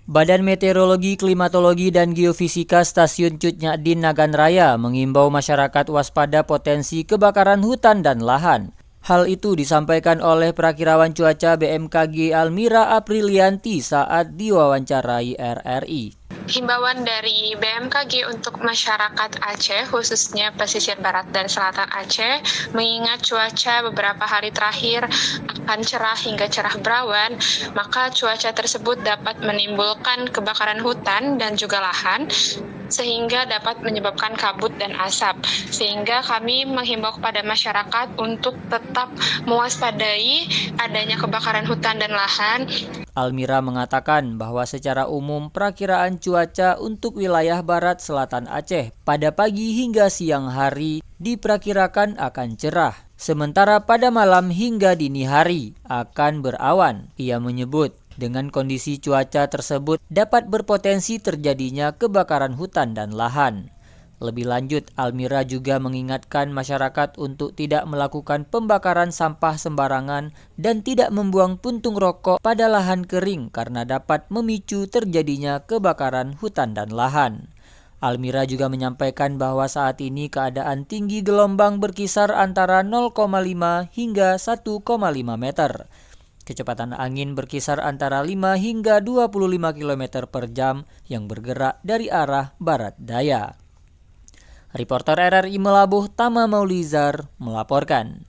Badan Meteorologi, Klimatologi, dan Geofisika Stasiun Cut Nyak Nagan Raya mengimbau masyarakat waspada potensi kebakaran hutan dan lahan. Hal itu disampaikan oleh Prakirawan Cuaca BMKG Almira Aprilianti saat diwawancarai RRI. Himbauan dari BMKG untuk masyarakat Aceh, khususnya pesisir barat dan selatan Aceh, mengingat cuaca beberapa hari terakhir akan cerah hingga cerah berawan, maka cuaca tersebut dapat menimbulkan kebakaran hutan dan juga lahan, sehingga dapat menyebabkan kabut dan asap. Sehingga kami menghimbau kepada masyarakat untuk tetap mewaspadai adanya kebakaran hutan dan lahan. Almira mengatakan bahwa secara umum perakiraan cuaca untuk wilayah barat selatan Aceh pada pagi hingga siang hari diperkirakan akan cerah. Sementara pada malam hingga dini hari akan berawan. Ia menyebut dengan kondisi cuaca tersebut dapat berpotensi terjadinya kebakaran hutan dan lahan. Lebih lanjut, Almira juga mengingatkan masyarakat untuk tidak melakukan pembakaran sampah sembarangan dan tidak membuang puntung rokok pada lahan kering karena dapat memicu terjadinya kebakaran hutan dan lahan. Almira juga menyampaikan bahwa saat ini keadaan tinggi gelombang berkisar antara 0,5 hingga 1,5 meter. Kecepatan angin berkisar antara 5 hingga 25 km per jam yang bergerak dari arah barat daya. Reporter RRI Melabuh Tama Maulizar melaporkan.